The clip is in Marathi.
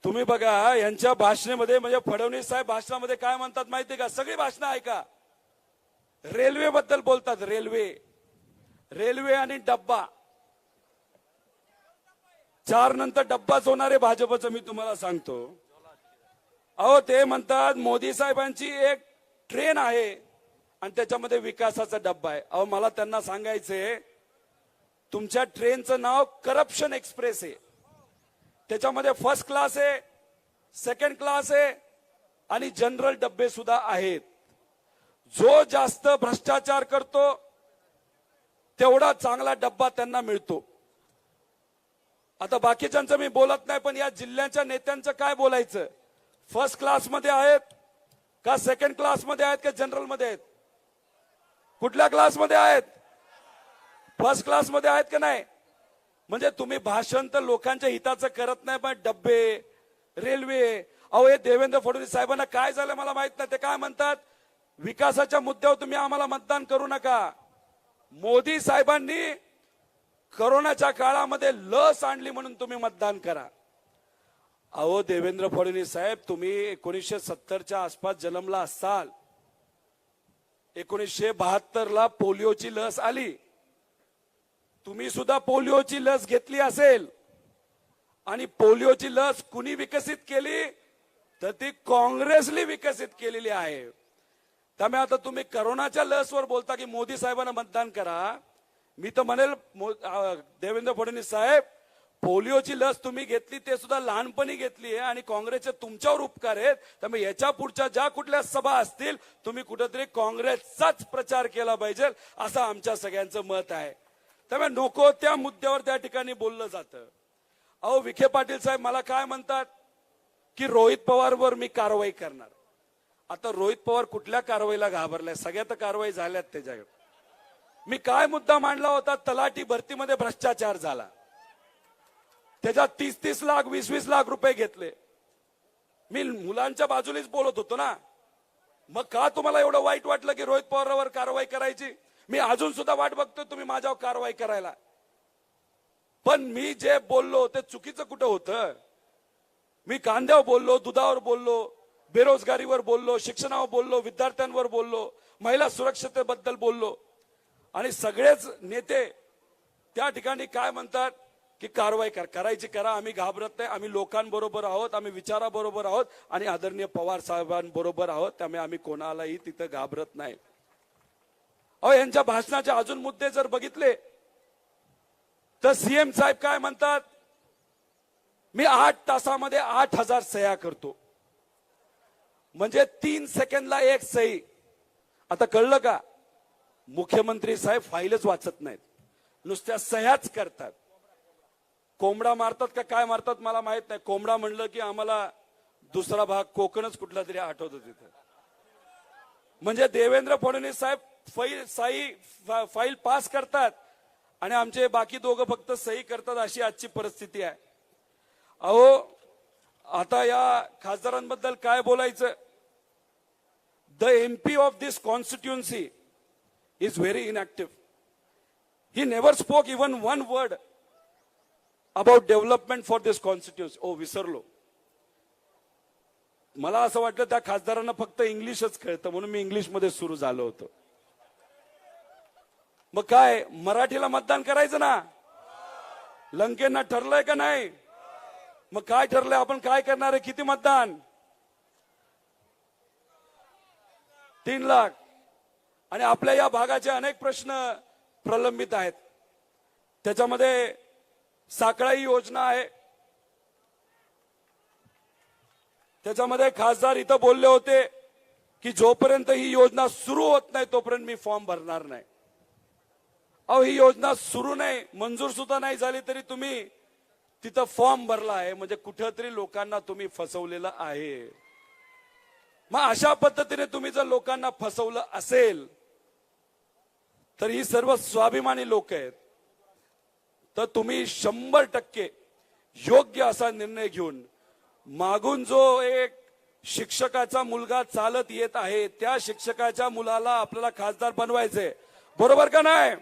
तुम्ही बघा यांच्या भाषणामध्ये, म्हणजे फडणवीस साहेब भाषणामध्ये काय म्हणतात माहितीये का? सगळी भाषणं ऐका. रेल्वे बद्दल बोलतात. रेल्वे आणि डब्बा. 4 नंतर डब्बाच होणार आहे भाजपचं, मी तुम्हाला सांगतो. अहो ते म्हणतात मोदी साहेबांची एक ट्रेन आहे आणि त्याच्यामध्ये विकासाचा डब्बा आहे. अहो मला त्यांना सांगायचंय, तुमच्या ट्रेनचं नाव करप्शन एक्सप्रेस आहे. त्याच्यामध्ये फर्स्ट क्लास आहे, सेकंड क्लास आहे आणि जनरल डब्बे सुद्धा आहेत. जो जास्त भ्रष्टाचार करतो तेवढा चांगला डब्बा त्यांना मिळतो. आता बाकीच्यांचं मी बोलत नाही, पण या जिल्ह्याच्या नेत्यांचं काय बोलायचं? फर्स्ट क्लास मध्ये आहेत का सेकंड क्लास मध्ये आहेत का जनरल मध्ये आहेत? कुठल्या क्लास मध्ये आहेत? फर्स्ट क्लास मध्ये आहेत का नाही? म्हणजे तुम्ही भाषण तर लोकांच्या हिताचं करत नाही, पण डब्बे, रेल्वे. अहो हे देवेंद्र फडणवीस साहेबांना काय झालं मला माहित नाही. ते काय म्हणतात, विकासाच्या मुद्द्यावर तुम्ही आम्हाला मतदान करू नका. मोदी साहेबांनी कोरोनाच्या काळामध्ये लस आणली म्हणून तुम्ही मतदान करा. अहो देवेंद्र फडणवीस साहेब, तुम्ही 1970च्या आसपास जन्मला असाल. 1972ला पोलिओची लस आली. तुम्ही सुद्धा पोलिओची लस घेतली असेल. आणि पोलिओची लस कुणी विकसित केली? तर ती काँग्रेसने विकसित केलेली आहे. त्यामुळे आता तुम्ही कोरोनाच्या लसवर बोलता की मोदी साहेबांना मतदान करा. मी तर म्हणेल देवेंद्र फडणवीस साहेब, पोलिओची लस तुम्ही घेतली ते सुद्धा लहानपणी घेतली आहे आणि काँग्रेसचे तुमच्यावर उपकार आहेत. त्यामुळे याच्या पुढच्या ज्या कुठल्या सभा असतील तुम्ही कुठेतरी काँग्रेसचाच प्रचार केला पाहिजे, असं आमच्या सगळ्यांचं मत आहे. त्यामुळे नको त्या मुद्द्यावर त्या ठिकाणी बोललं जातं. अहो विखे पाटील साहेब मला काय म्हणतात की रोहित पवारवर मी कारवाई करणार. आता रोहित पवार कुठल्या कारवाईला घाबरलाय? सगळ्या तर कारवाई झाल्यात त्याच्याकडे. मी काय मुद्दा मांडला होता? तलाठी भरतीमध्ये भ्रष्टाचार झाला, त्याच्यात 30-30 लाख 20-20 लाख रुपये घेतले. मी मुलांच्या बाजूनेच बोलत होतो ना. मग का तुम्हाला एवढं वाईट वाटलं की रोहित पवारांवर कारवाई करायची? मी अजून सुद्धा वाट बघतोय तुम्ही माझ्यावर कारवाई करायला. पण मी जे बोललो ते चुकीचं कुठं होतं? मी कांद्यावर बोललो, दुधावर बोललो, बेरोजगारीवर बोललो, शिक्षणावर बोललो, विद्यार्थ्यांवर बोललो, महिला सुरक्षतेबद्दल बोललो. आणि सगळेच नेते त्या ठिकाणी काय म्हणतात की कारवाई करायची करा, आम्ही घाबरत नाही, आम्ही लोकांबरोबर आहोत, आम्ही विचाराबरोबर आहोत आणि आदरणीय पवार साहेबांबरोबर आहोत, त्यामुळे आम्ही कोणालाही तिथं घाबरत नाही. अहो यांच्या भाषणाचे अजून मुद्दे जर बघितले तर सीएम साहेब काय म्हणतात, मी 8 तासामध्ये 8000 सह्या करतो. म्हणजे 3 सेकंदला 1 सही. आता कळलं का? मुख्यमंत्री साहेब फाईलच वाचत नाहीत, नुसत्या सह्याच करतात. कोंबडा मारतात का काय मारतात मला माहित नाही. कोंबडा म्हणलं की आम्हाला दुसरा भाग कोकणच कुठला तरी आठवतो तिथं. म्हणजे देवेंद्र फडणवीस साहेब फाईल पास करतात आणि आमचे बाकी दोघं फक्त सही करतात, अशी आजची परिस्थिती आहे. अहो आता या खासदारांबद्दल काय बोलायचं? The MP of this constituency is very inactive. He never spoke even one word about development for this constituency. Oh, विसरलो. मला असं वाटलं त्या खासदारांना फक्त इंग्लिशच कळतं म्हणून मी इंग्लिश मध्ये सुरू झालो होतो. मग काय मराठीला मतदान करायचं ना? लंकेंना ठरलंय का नाही? मग काय ठरलंय? आपण काय करणार आहे? किती मतदान? 3 लाख. आणि आपल्या या भागाचे अनेक प्रश्न प्रलंबित आहेत. त्याच्यामध्ये साखळाई योजना आहे. त्याच्यामध्ये खासदार इथं बोलले होते की जोपर्यंत ही योजना सुरू होत नाही तोपर्यंत मी फॉर्म भरणार नाही. अहो ही योजना सुरू नाही, मंजूर सुद्धा नाही झाली तरी तुम्ही तिथं फॉर्म भरला आहे, म्हणजे कुठेतरी लोकांना तुम्ही फसवलेलं आहे. मग अशा पद्धतीने तुम्ही जर लोकांना फसवलं असेल तर ही सर्व स्वाभिमानी लोक आहेत, तर तुम्ही 100% योग्य असा निर्णय घेऊन मागून जो एक शिक्षकाचा मुलगा चालत येत आहे त्या शिक्षकाच्या मुलाला आपल्याला खासदार बनवायचंय. बरोबर का नाही?